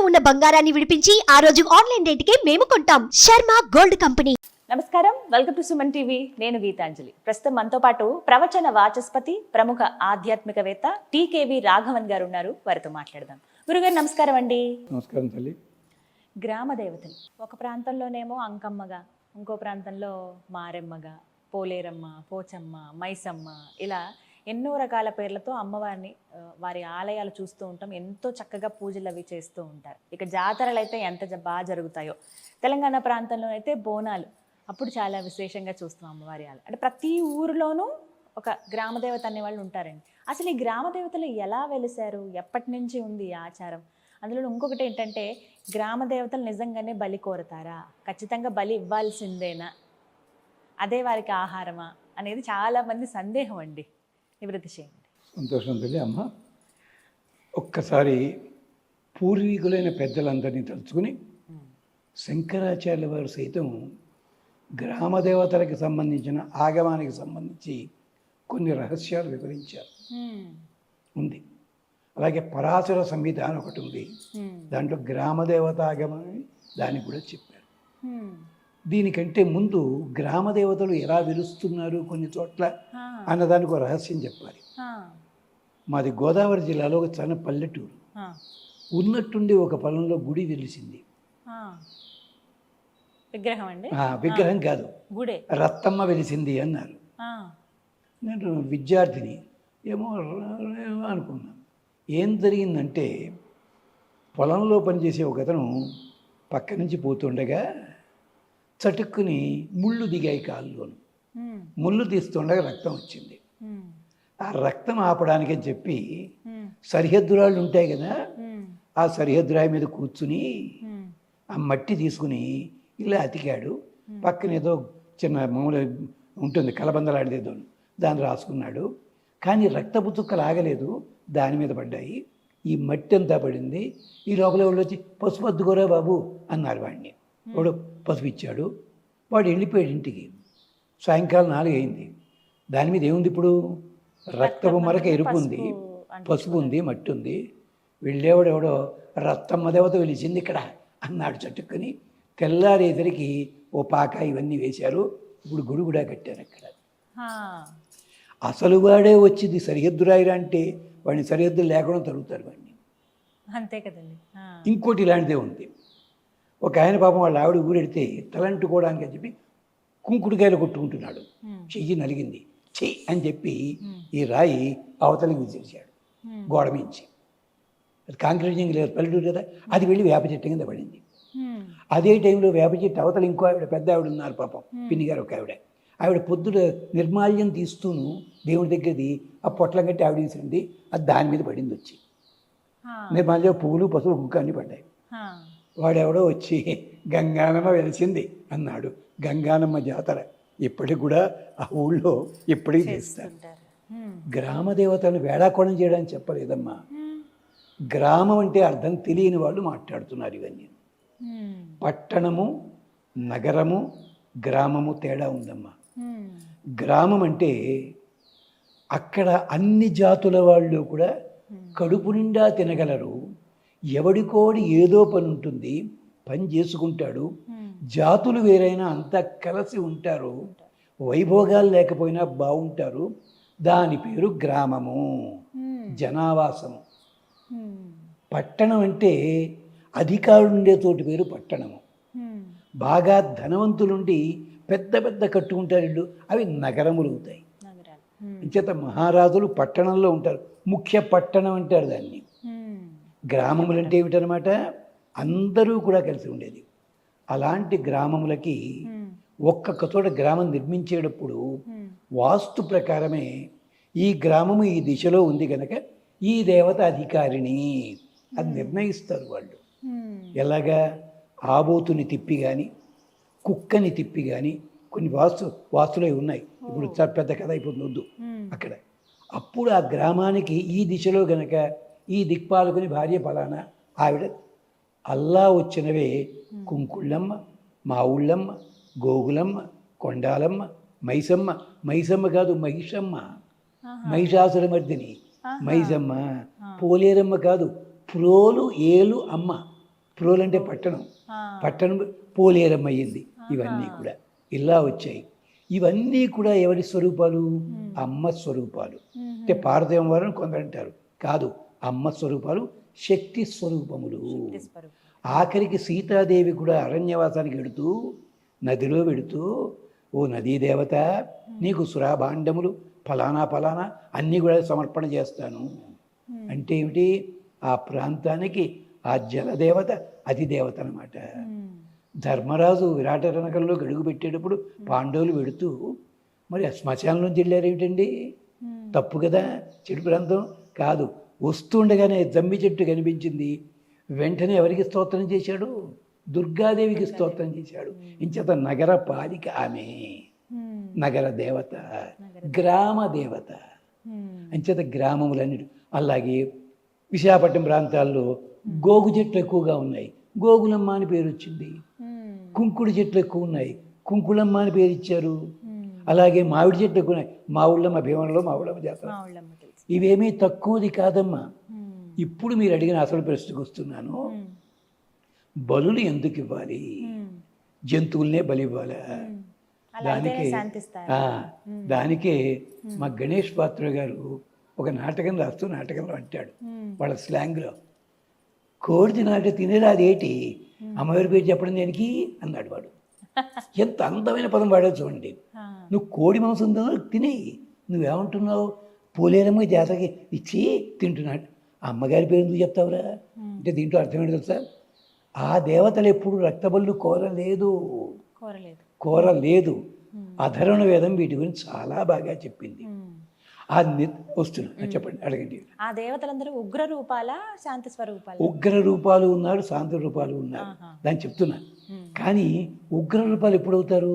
ఉన్న బంగారాన్ని విడిపించి ఆ రోజు ఆన్లైన్ రేటుకే మేము కొంటాం. Sharma gold company. నమస్కారం, వెల్కమ్ టు సుమన్ టీవీ. నేను గీతాంజలి. ప్రస్తుతం మనతో పాటు ప్రవచన వాచస్పతి, ప్రముఖ ఆధ్యాత్మికవేత్త టీకేవి రాఘవన్ గారు ఉన్నారు. వారితో మాట్లాడదాం. గురుగారు నమస్కారం అండి. నమస్కారం తల్లి. గ్రామ దేవతలు ఒక ప్రాంతంలోనేమో అంకమ్మగా, ఇంకో ప్రాంతంలో మారెమ్మగా, పోలేరమ్మ, పోచమ్మ, మైసమ్మ, ఇలా ఎన్నో రకాల పేర్లతో అమ్మవారిని వారి ఆలయాలు చూస్తూ ఉంటాం. ఎంతో చక్కగా పూజలు అవి చేస్తూ ఉంటారు. ఇక జాతరలు అయితే ఎంత బాగా జరుగుతాయో. తెలంగాణ ప్రాంతంలో అయితే బోనాలు అప్పుడు చాలా విశేషంగా చూస్తాం అమ్మవారి ఆలయం. అంటే ప్రతి ఊరిలోనూ ఒక గ్రామదేవత అనేవాళ్ళు ఉంటారండి. అసలు ఈ గ్రామదేవతలు ఎలా వెలిశారు, ఎప్పటి నుంచి ఉంది ఈ ఆచారం? అందులో ఇంకొకటి ఏంటంటే, గ్రామదేవతలు నిజంగానే బలి కోరతారా, ఖచ్చితంగా బలి ఇవ్వాల్సిందేనా, అదే వారికి ఆహారమా అనేది చాలామంది సందేహం అండి. నివృత్తి చేయండి. సంతోషం తల్లి. అమ్మ, ఒక్కసారి పూర్వీకులైన పెద్దలందరినీ తలుచుకుని శంకరాచార్యుల వారు సైతం గ్రామదేవతలకు సంబంధించిన ఆగమానికి సంబంధించి కొన్ని రహస్యాలు వివరించారు. ఉంది. అలాగే పరాశర సంహిత అని ఒకటి ఉంది, దాంట్లో గ్రామదేవత ఆగమం దాన్ని కూడా చెప్పారు. దీనికంటే ముందు గ్రామదేవతలు ఎలా వెలుస్తున్నారు కొన్ని చోట్ల అన్నదానికి ఒక రహస్యం చెప్పాలి. మాది గోదావరి జిల్లాలో ఒక చిన్న పల్లెటూరు. ఉన్నట్టుండి ఒక పొలంలో గుడి వెలిసింది. విగ్రహం అండి? విగ్రహం కాదు, గుడే. రత్తమ్మ వెలిసింది అన్నారు. నేను విద్యార్థిని ఏమో అనుకున్నాను. ఏం జరిగిందంటే, పొలంలో పనిచేసే ఒక అతను పక్క నుంచి పోతుండగా చటుక్కుని ముళ్ళు దిగాయి కాళ్ళలోను. ముళ్ళు తీస్తుండగా రక్తం వచ్చింది. ఆ రక్తం ఆపడానికి అని చెప్పి సరిహద్దురాళ్ళు ఉంటాయి కదా, ఆ సరిహద్దురాయి మీద కూర్చుని ఆ మట్టి తీసుకుని ఇలా అతికాడు. పక్కన ఏదో చిన్న మామూలు ఉంటుంది కలబందలాడేదో, దాన్ని రాసుకున్నాడు. కానీ రక్తపు చుక్కలు ఆగలేదు, దాని మీద పడ్డాయి. ఈ మట్టి అంతా పడింది. ఈ లోపల వాళ్ళు వచ్చి పసుపు అద్దుకోరా బాబు అన్నారు వాడిని. వాడు పసుపు ఇచ్చాడు. వాడు వెళ్ళిపోయాడు ఇంటికి. సాయంకాలం 4 అయింది. దాని మీద ఏముంది ఇప్పుడు? రక్తపు మరక ఎరుపు ఉంది, పసుపు ఉంది, మట్టి ఉంది. వెళ్ళేవాడు ఎవడో రత్తమ్మ దేవత వెలిసింది ఇక్కడ అన్నాడు చట్టుకొని. తెల్లారేసరికి ఓ పాక ఇవన్నీ వేశారు. ఇప్పుడు గుడి కూడా కట్టారు అక్కడ. అసలు వాడే వచ్చింది సరిహద్దురాయిరా అంటే వాడిని సరిహద్దులు లేకుండా తరుగుతారు వాడిని. అంతే కదండి. ఇంకోటి ఇలాంటిదే ఉంది. ఒక ఆయన పాపం వాళ్ళ ఆవిడ ఊరెడితే తలంటుకోవడానికి అని చెప్పి కుంకుడుకాయలు కొట్టుకుంటున్నాడు. చెయ్యి నలిగింది. చెయ్యి అని చెప్పి ఈ రాయి అవతలికి విసిరిచాడు గోడ మించి. అది కాంక్రీట్ లేదు, పల్లెటూరు కదా, అది వెళ్ళి వేప చెట్టు కింద పడింది. అదే టైంలో వేప చెట్టు అవతల ఇంకో ఆవిడ, పెద్ద ఆవిడ ఉన్నారు పాపం, పిన్ని గారు ఒక ఆవిడ. ఆవిడ పొద్దున నిర్మాల్యం తీస్తూను దేవుడి దగ్గరది ఆ పొట్లం కట్టి ఆవిడ తీసింది. అది దాని మీద పడింది వచ్చి. నిర్మాల్యం పువ్వులు, పసుపు, కుక్క అన్నీ పడ్డాయి. వాడెవడో వచ్చి గంగానమ్మ వెలిసింది అన్నాడు. గంగానమ్మ జాతర ఇప్పటికి కూడా ఆ ఊళ్ళో ఇప్పటికీ చేస్తారు. గ్రామదేవతను వేళాకోళం చేయడానికి చెప్పలేదమ్మా. గ్రామం అంటే అర్థం తెలియని వాళ్ళు మాట్లాడుతున్నారు ఇవన్నీ. పట్టణము, నగరము, గ్రామము తేడా ఉందమ్మా. గ్రామం అంటే అక్కడ అన్ని జాతుల వాళ్ళు కూడా కడుపు నిండా తినగలరు. ఎవడికోడి ఏదో పని ఉంటుంది, పని చేసుకుంటాడు. జాతులు వేరైనా అంతా కలిసి ఉంటారు. వైభోగాలు లేకపోయినా బాగుంటారు. దాని పేరు గ్రామము, జనావాసము. పట్టణం అంటే అధికారులు ఉండే చోటు పేరు పట్టణము. బాగా ధనవంతులుండి పెద్ద పెద్ద కట్టుకుంటారు ఇళ్ళు, అవి నగరములు అవుతాయి. అంచేత మహారాజులు పట్టణంలో ఉంటారు. ముఖ్య పట్టణం అంటారు దాన్ని. గ్రామములు అంటే ఏమిటనమాట? అందరూ కూడా కలిసి ఉండేది. అలాంటి గ్రామములకి ఒక్కొక్క చోట గ్రామం నిర్మించేటప్పుడు వాస్తు ప్రకారమే ఈ గ్రామము ఈ దిశలో ఉంది కనుక ఈ దేవత అధికారిని అది నిర్ణయిస్తారు వాళ్ళు. ఎలాగా? ఆబోతుని తిప్పి కానీ, కుక్కని తిప్పి కానీ, కొన్ని వాస్తులే ఉన్నాయి. ఇప్పుడు పెద్ద కథ అయిపోతుంది, వద్దు అక్కడ. అప్పుడు ఆ గ్రామానికి ఈ దిశలో గనక ఈ దిక్పాలకుని భార్య ఫలానా ఆవిడ, అల్లా వచ్చినవే కుంకుళ్ళమ్మ, మావుళ్ళమ్మ, గోగులమ్మ, కొండాలమ్మ, మైసమ్మ. మైసమ్మ కాదు, మహిషమ్మ, మహిషాసురమర్దిని మైసమ్మ. పోలేరమ్మ కాదు, ప్రోలు ఏలు అమ్మ. ప్రోలు అంటే పట్టణం, పట్టణం పోలేరమ్మ అయ్యింది. ఇవన్నీ కూడా ఇలా వచ్చాయి. ఇవన్నీ కూడా ఎవరి స్వరూపాలు? అమ్మ స్వరూపాలు. అంటే పార్వతీయం వారిని కొందరు అంటారు, కాదు, అమ్మ స్వరూపాలు, శక్తి స్వరూపములు. ఆఖరికి సీతాదేవి కూడా అరణ్యవాసానికి వెడుతూ, నదిలో వెడుతూ, ఓ నదీ దేవత, నీకు సురాభాండములు ఫలానా ఫలానా అన్నీ కూడా సమర్పణ చేస్తాను అంటే ఏమిటి? ఆ ప్రాంతానికి ఆ జలదేవత అధిదేవత అన్నమాట. ధర్మరాజు విరాటరణకంలో గడుగు పెట్టేటప్పుడు పాండవులు వెడుతూ మరి ఆ శ్మశానంలోంచి వెళ్ళారు ఏమిటండి? తప్పు కదా, చెడు ప్రాంతం కాదు. వస్తుండగానే జమ్మి చెట్టు కనిపించింది. వెంటనే ఎవరికి స్తోత్రం చేశాడు? దుర్గాదేవికి స్తోత్రం చేశాడు. ఇంచేత నగర పాలిక ఆమె, నగర దేవత, గ్రామ దేవత. అంచేత గ్రామములన్నీ. అలాగే విశాఖపట్నం ప్రాంతాల్లో గోగు చెట్లు ఎక్కువగా ఉన్నాయి, గోగులమ్మ అని పేరు వచ్చింది. కుంకుడు చెట్లు ఎక్కువ ఉన్నాయి, కుంకుళమ్మ అని పేరు ఇచ్చారు. అలాగే మామిడి చెట్లు ఎక్కువ ఉన్నాయి, మావుళ్ళమ్మ, భీమవరంలో మావుళ్ళమ్మ జాతర. ఇవేమీ తక్కువది కాదమ్మా. ఇప్పుడు మీరు అడిగిన అసలు ప్రశ్నకు వస్తున్నాను. బలులు ఎందుకు ఇవ్వాలి? జంతువులనే బలి ఇవ్వాలా? దానికే మా గణేష్ పాత్ర గారు ఒక నాటకం రాస్తూ నాటకంలో అంటాడు, వాళ్ళ స్లాంగ్లో, కోడి తినాలంటే తినేరా అదేటి, అమ్మవారి పేరు చెప్పడం దేనికి అన్నాడు వాడు. ఎంత అందమైన పదం వాడాడు చూడండి. నువ్వు కోడి మాంసం తినేయి, నువ్వేమంటున్నావు? పోలేరమ్మ జాతరకి ఇచ్చి తింటున్నాడు. అమ్మగారి పేరు ఎందుకు చెప్తావురా అంటే దీంట్లో అర్థమేంటి తెలుసా? ఆ దేవతలు ఎప్పుడు రక్తబళ్ళు కోరలేదు. అధర్వణ వేదం వీటి గురించి చాలా బాగా చెప్పింది. వస్తున్నా, చెప్పండి, అడగండి. ఆ దేవతలందరూ ఉగ్ర రూపాలా, శాంతి స్వరూపాలు? ఉగ్ర రూపాలు ఉన్నారు, శాంతి రూపాలు ఉన్నారు, దాన్ని చెప్తున్నా. కానీ ఉగ్ర రూపాలు ఎప్పుడవుతారు?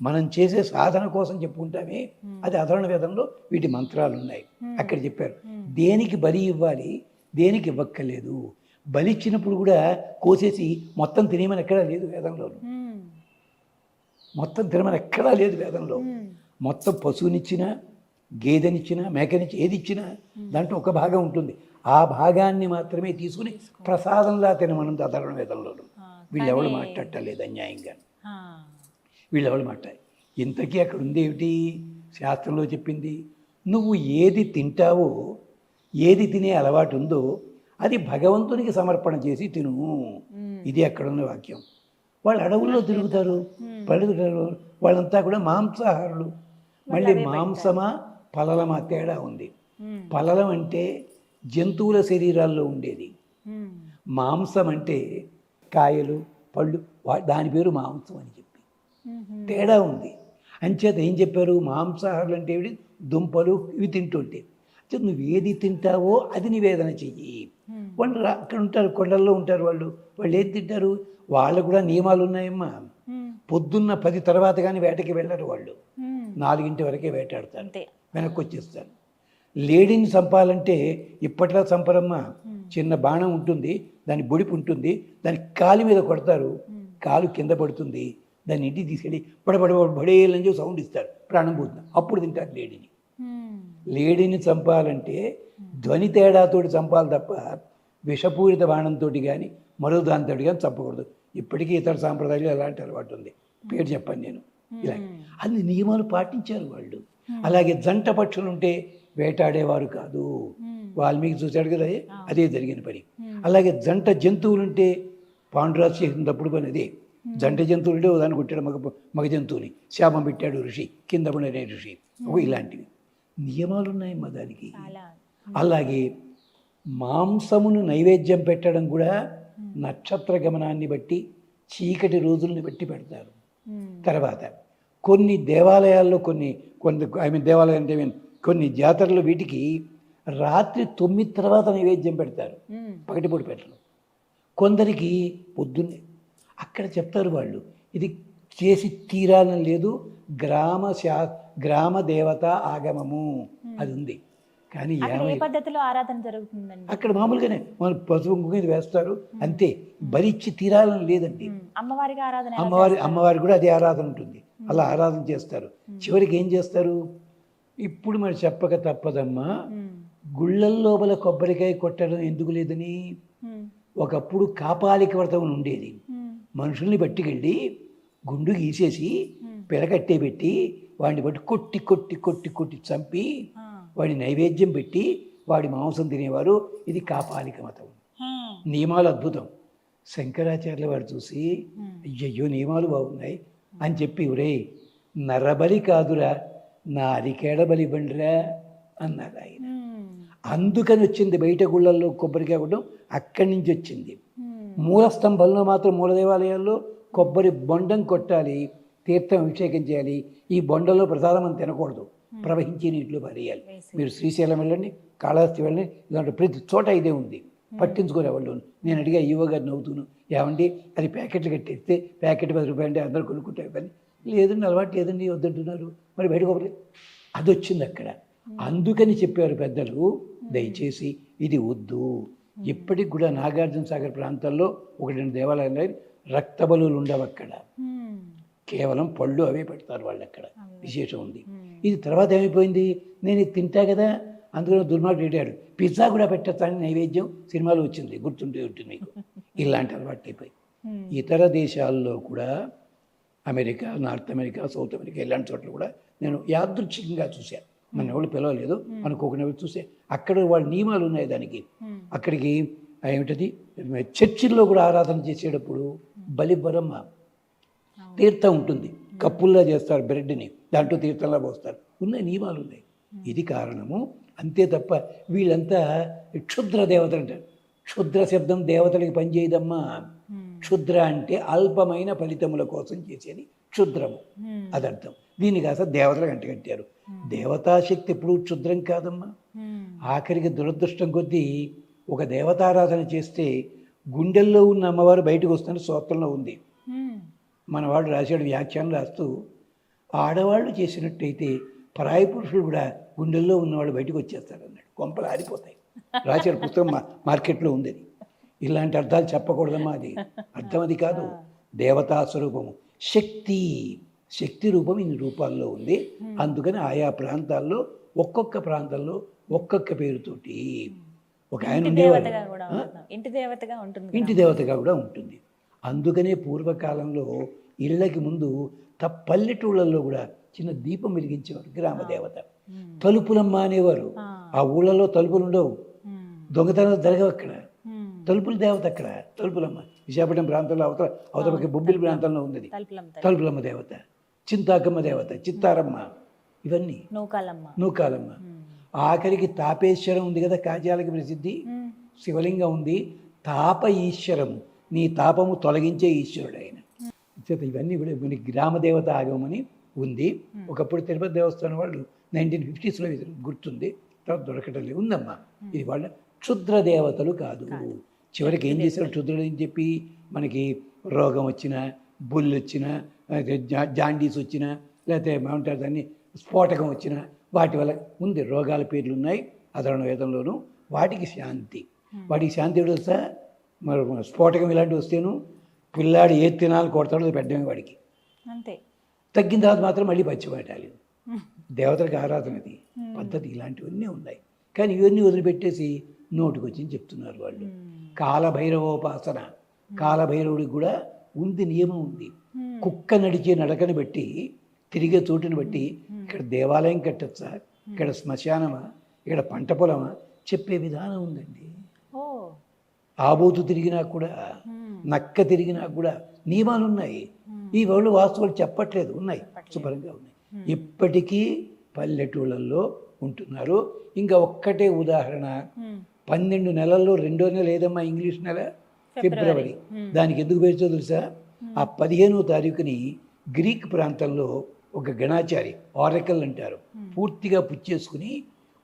మనం చేసే సాధన కోసం చెప్పుకుంటామే, అది అధర్వణ వేదంలో వీటి మంత్రాలు ఉన్నాయి, అక్కడ చెప్పారు. దేనికి బలి ఇవ్వాలి, దేనికి ఇవ్వక్కర్లేదు. బలి ఇచ్చినప్పుడు కూడా కోసేసి మొత్తం తినేమని ఎక్కడా లేదు వేదంలో. మొత్తం తినమని ఎక్కడా లేదు వేదంలో. మొత్తం పశువునిచ్చినా, గేదెనిచ్చినా, మేకనిచ్చి ఏది ఇచ్చినా దాంట్లో ఒక భాగం ఉంటుంది. ఆ భాగాన్ని మాత్రమే తీసుకుని ప్రసాదంలా తినమన్నది అధర్వణ వేదంలోను. వీళ్ళెవరు మాట్లాడలేదు అన్యాయంగా, వీళ్ళెవరు మాట్లాడారు. ఇంతకీ అక్కడ ఉంది ఏమిటి? శాస్త్రంలో చెప్పింది, నువ్వు ఏది తింటావో, ఏది తినే అలవాటు ఉందో అది భగవంతునికి సమర్పణ చేసి తిను. ఇది అక్కడున్న వాక్యం. వాళ్ళు అడవుల్లో తిరుగుతారు, పడుగుతారు, వాళ్ళంతా కూడా మాంసాహారులు. మళ్ళీ మాంసమా పలలమా తేడా ఉంది. పలలం అంటే జంతువుల శరీరాల్లో ఉండేది, మాంసం అంటే కాయలు పళ్ళు, దాని పేరు మాంసం అని చెప్పి తేడా ఉంది. అంచేత ఏం చెప్పారు? మాంసాహారులు అంటే ఏమిటి? దుంపలు ఇవి తింటుంటే. నువ్వు ఏది తింటావో అది నివేదన చెయ్యి. వాళ్ళు అక్కడ ఉంటారు, కొండల్లో ఉంటారు వాళ్ళు ఏం తింటారు? వాళ్ళు కూడా నియమాలు ఉన్నాయమ్మా. పొద్దున్న 10 తర్వాత కానీ వేటకి వెళ్ళరు వాళ్ళు, 4 వరకే వేటాడతారు, వెనక్కి వచ్చేస్తారు. లేడీని చంపాలంటే ఇప్పట్లో చంపరమ్మా. చిన్న బాణం ఉంటుంది, దాని బొడిపు ఉంటుంది, దాని కాలు మీద కొడతారు, కాలు కింద పడుతుంది, దాన్ని ఇంటికి తీసుకెళ్ళి బడేలని సౌండ్ ఇస్తారు, ప్రాణం పోతుంది, అప్పుడు తింటారు లేడీని. లేడీని చంపాలంటే ధ్వని తేడాతోటి చంపాలి తప్ప విషపూరిత బాణంతో కానీ మరో దానితో కానీ చంపకూడదు. ఇప్పటికీ ఇతర సాంప్రదాయాలు అలాంటి అలవాటు ఉంది, పేరు చెప్పాను నేను. ఇలా అన్ని నియమాలు పాటించారు వాళ్ళు. అలాగే జంట పక్షులు ఉంటే వేటాడేవారు కాదు, వాల్మీకి చూశాడు కదా, అదే జరిగిన పని. అలాగే జంట జంతువులుంటే పాండురాజు చేసిన తప్పుడు పని అదే. జంట జంతువులుంటే దాన్ని కొట్టాడు మగ జంతువుని, శాపం పెట్టాడు ఋషి, కింద పడిన ఋషి, ఇలాంటివి నియమాలు ఉన్నాయమ్మా దానికి. అలాగే మాంసమును నైవేద్యం పెట్టడం కూడా నక్షత్ర గమనాన్ని బట్టి, చీకటి రోజుల్ని బట్టి పెడతారు. తర్వాత కొన్ని దేవాలయాల్లో దేవాలయం అంటే కొన్ని జాతరలు వీటికి రాత్రి 9 తర్వాత నైవేద్యం పెడతారు, పగటిపూట పెట్టరు. కొందరికి పొద్దున్నే. అక్కడ చెప్తారు వాళ్ళు, ఇది చేసి తీరాలని లేదు, గ్రామ దేవత ఆగమము అది ఉంది. కానీ పద్ధతిలో ఆరాధన జరుగుతుందండి అక్కడ మామూలుగానే మన పసుపు మీద వేస్తారు అంతే, బలిచ్చి తీరాలని లేదండి. అమ్మవారి కూడా అదే ఆరాధన ఉంటుంది, అలా ఆరాధన చేస్తారు. చివరికి ఏం చేస్తారు? ఇప్పుడు మరి చెప్పక తప్పదమ్మా, గుళ్ళల్లోపల కొబ్బరికాయ కొట్టడం ఎందుకు లేదని ఒకప్పుడు కాపాలిక వ్రతం అని ఉండేది. మనుషుల్ని పట్టుకెళ్ళి గుండు గీసేసి పిలకట్టే పెట్టి వాడిని బట్టి కొట్టి కొట్టి కొట్టి కొట్టి చంపి వాడి నైవేద్యం పెట్టి వాడి మాంసం తినేవారు. ఇది కాపాలిక మతం. నియమాలు అద్భుతం. శంకరాచార్యుల వారు చూసి అయ్యయ్యో నియమాలు బాగున్నాయి అని చెప్పి ఒరే నరబలి కాదురా నా అరికేడ బలి బండిరా అన్నారు ఆయన. అందుకని వచ్చింది బయట గుళ్ళల్లో కొబ్బరికాయ కొట్టడం అక్కడి నుంచి వచ్చింది. మూల స్తంభంలో మాత్రం మూల దేవాలయాల్లో కొబ్బరి బొండం కొట్టాలి, తీర్థం అభిషేకం చేయాలి. ఈ బొండంలో ప్రసాదం అని తినకూడదు, ప్రవహించే నీటిలో పారేయాలి. మీరు శ్రీశైలం వెళ్ళండి, కాళహస్తి వెళ్ళండి, ఇలాంటి ప్రతి చోట ఇదే ఉంది. పట్టించుకోలే వాళ్ళు. నేను అడిగా ఈవో గారు నవ్వుతూను, ఏమండి అది ప్యాకెట్లు కట్టేస్తే ప్యాకెట్ 10 రూపాయలు అంటే అందరూ కొనుక్కుంటే పని లేదండి, అలవాటు లేదండి వద్దంటున్నారు, మరి బయట కొబ్బరి అది వచ్చింది అక్కడ. అందుకని చెప్పారు పెద్దలు, దయచేసి ఇది వద్దు. ఇప్పటికి కూడా నాగార్జున సాగర్ ప్రాంతాల్లో 1-2 దేవాలయాలు రక్త బలులు ఉండవు అక్కడ, కేవలం పళ్ళు అవే పెడతారు వాళ్ళు. అక్కడ విశేషం ఉంది. ఇది తర్వాత ఏమైపోయింది, నేను ఇది తింటా కదా అందుకని దుర్మార్గుడు పెట్టాడు, పిజ్జా కూడా పెట్టేస్తాను నైవేద్యం సినిమాలో వచ్చింది, గుర్తుంటే ఉంటుంది మీకు. ఇలాంటి అలవాటు అయిపోయి ఇతర దేశాల్లో కూడా America, north America, south America ఇలాంటి చోట్ల కూడా నేను యాదృచ్ఛికంగా చూశాను. మన ఎవరు పిలవలేదు, అనుకోకుండా చూసే అక్కడ వాళ్ళ నియమాలు ఉన్నాయి దానికి. అక్కడికి ఏమిటది చర్చిల్లో కూడా ఆరాధన చేసేటప్పుడు బలిబరమ్మ తీర్థం ఉంటుంది, కప్పుల్లా చేస్తారు బ్రెడ్ని, దాంట్లో తీర్థంలా పోస్తారు. ఉన్నాయి నియమాలు ఉన్నాయి. ఇది కారణము అంతే తప్ప వీళ్ళంతా క్షుద్ర దేవతలు అంటారు. క్షుద్ర శబ్దం దేవతలకి పనిచేయదమ్మా. క్షుద్ర అంటే అల్పమైన ఫలితముల కోసం చేసేది క్షుద్రము, అదర్థం. దీన్ని కాస్త దేవతలకు అంటగట్టారు. దేవతాశక్తి ఎప్పుడు క్షుద్రం కాదమ్మా. ఆఖరికి దురదృష్టం కొద్దీ ఒక దేవతారాధన చేస్తే గుండెల్లో ఉన్న అమ్మవారు బయటకు వస్తున్న స్తోత్రంలో ఉంది. మనవాడు రాశాడు వ్యాఖ్యానం రాస్తూ, ఆడవాళ్ళు చేసినట్టయితే పరాయి పురుషులు కూడా గుండెల్లో ఉన్నవాళ్ళు బయటకు వచ్చేస్తారు అన్నాడు. కొంపలు ఆరిపోతాయి. రాశాడు పుస్తకం, మార్కెట్లో ఉంది. ఇలాంటి అర్థాలు చెప్పకూడదమ్మా. అది అర్థం అది కాదు. దేవతా స్వరూపము శక్తి, శక్తి రూపం ఇన్ని రూపాల్లో ఉంది. అందుకని ఆయా ప్రాంతాల్లో ఒక్కొక్క ప్రాంతంలో ఒక్కొక్క పేరుతోటి ఒక ఆయన ఉండేవాడు, ఇంటి దేవతగా కూడా ఉంటుంది. అందుకనే పూర్వకాలంలో ఇళ్ళకి ముందు పల్లెటూళ్ళల్లో కూడా చిన్న దీపం వెలిగించేవారు, గ్రామదేవత. తలుపులమ్మ అనేవారు. ఆ ఊళ్ళలో తలుపులు ఉండవు, దొంగతనాలు జరగవు అక్కడ. తలుపుల దేవత అక్కడ తలుపులమ్మ. విశాఖపట్నం ప్రాంతంలో అవతల బొబ్బిలి ప్రాంతంలో ఉన్నది తలుపులమ్మ దేవత, చింతాకమ్మ దేవత, చిత్తారమ్మ, ఇవన్నీ నూకాలమ్మ. ఆఖరికి తాపేశ్వరం ఉంది కదా, కాజాలకి ప్రసిద్ధి. శివలింగం ఉంది. తాప ఈశ్వరము, నీ తాపము తొలగించే ఈశ్వరుడు ఆయన. ఇవన్నీ కూడా మనకి గ్రామదేవత ఆగమని ఉంది. ఒకప్పుడు తిరుపతి దేవస్థానం వాళ్ళు 1950s గుర్తుంది, తర్వాత దొరకటం లేదు. ఉందమ్మా. ఇది వాళ్ళ క్షుద్ర దేవతలు కాదు. చివరికి ఏం చేశారు క్షుద్రుడు అని చెప్పి, మనకి రోగం వచ్చినా, బుల్లు వచ్చినా, జాండీస్ వచ్చినా, లేకపోతే ఏమంటారు దాన్ని స్ఫోటకం వచ్చినా, వాటి వల్ల ఉంది. రోగాల పేర్లు ఉన్నాయి అధర్వణ వేదంలోనూ. వాటికి శాంతి, వాటికి శాంతి ఎవడు వస్తా. మరి స్ఫోటకం ఇలాంటివి వస్తేను పిల్లాడు ఏ తినాలి కొడతాడో పెట్టడమే వాడికి. అంతే. తగ్గిన తర్వాత మాత్రం మళ్ళీ పచ్చిపెట్టాలి. దేవతలకు ఆరాధన అది పద్ధతి. ఇలాంటివన్నీ ఉన్నాయి. కానీ ఇవన్నీ వదిలిపెట్టేసి నోటికొచ్చి చెప్తున్నారు వాళ్ళు. కాలభైరవోపాసన, కాలభైరవుడికి కూడా ఉంది, నియమం ఉంది. కుక్క నడిచే నడకని బట్టి, తిరిగే చోటుని బట్టి, ఇక్కడ దేవాలయం కట్టచ్చా, ఇక్కడ శ్మశానమా, ఇక్కడ పంట పొలమా చెప్పే విధానం ఉందండి. ఆబోతు తిరిగినా కూడా, నక్క తిరిగినా కూడా నియమాలు ఉన్నాయి. ఈ వాళ్ళు వాస్తవాలు చెప్పట్లేదు, ఉన్నాయి, శుభ్రంగా ఉన్నాయి. ఇప్పటికీ పల్లెటూళ్ళల్లో ఉంటున్నారు. ఇంకా ఒక్కటే ఉదాహరణ, 12 నెలల్లో 2వ నెల ఏదమ్మా ఇంగ్లీష్ నెల, ఫిబ్రవరి. దానికి ఎందుకు పేరుతో తెలుసా? ఆ 15వ తారీఖుని గ్రీక్ ప్రాంతంలో ఒక గణాచారి, ఆరకల్ అంటారు, పూర్తిగా పుచ్చేసుకుని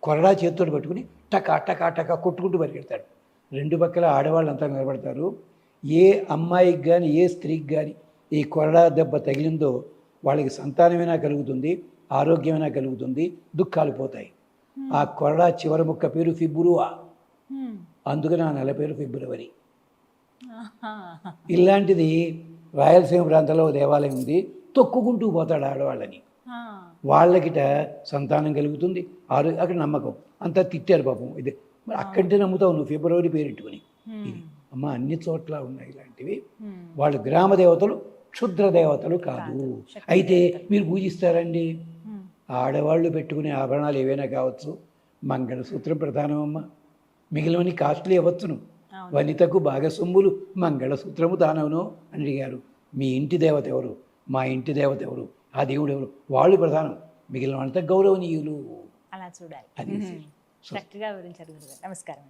కొరడా చేతితో పట్టుకుని టకా టకా టకా కొట్టుకుంటూ పరిగెడతాడు. 2 పక్కల ఆడవాళ్ళంతా నిలబడతారు. ఏ అమ్మాయికి కానీ ఏ స్త్రీకి కానీ ఈ కొరడా దెబ్బ తగిలిందో వాళ్ళకి సంతానమైనా కలుగుతుంది, ఆరోగ్యమైనా కలుగుతుంది, దుఃఖాలు పోతాయి. ఆ కొరడా చివరి ముక్క పేరు ఫిబ్రువా, అందుకని ఆ నెల పేరు ఫిబ్రవరి. ఇలాంటిది రాయలసీమ ప్రాంతంలో దేవాలయం ఉంది. తొక్కుకుంటూ పోతాడు ఆడవాళ్ళని, వాళ్ళకిట సంతానం కలుగుతుంది, అక్కడ నమ్మకం. అంతా తిట్టారు పాపం. ఇది అక్కడంటే నమ్ముతావు నువ్వు, ఫిబ్రవరి పేరెట్టుకుని. ఇది అమ్మ అన్ని చోట్ల ఉన్నాయి ఇలాంటివి. ఉమ్. వాళ్ళు గ్రామ దేవతలు, క్షుద్ర దేవతలు కాదు. శక్తి అయితే మీరు పూజిస్తారండి, ఉమ్. ఆడవాళ్ళు పెట్టుకునే ఆభరణాలు ఏవైనా కావచ్చు, మంగళసూత్రం ప్రధానమమ్మ, మిగిలినవన్నీ కాస్ట్లీ అవ్వచ్చును. అవును. వనితకు బాగా సొమ్ములు మంగళసూత్రము దానవును అని అడిగారు. మీ ఇంటి దేవత ఎవరు, మా ఇంటి దేవత ఎవరు, ఆ దేవుడు ఎవరు, వాళ్ళు ప్రధానం, మిగిలిన అంతా గౌరవనీయులు. అలా చూడాలి. అది చక్కగా వివరించారు గురుగారు. నమస్కారం.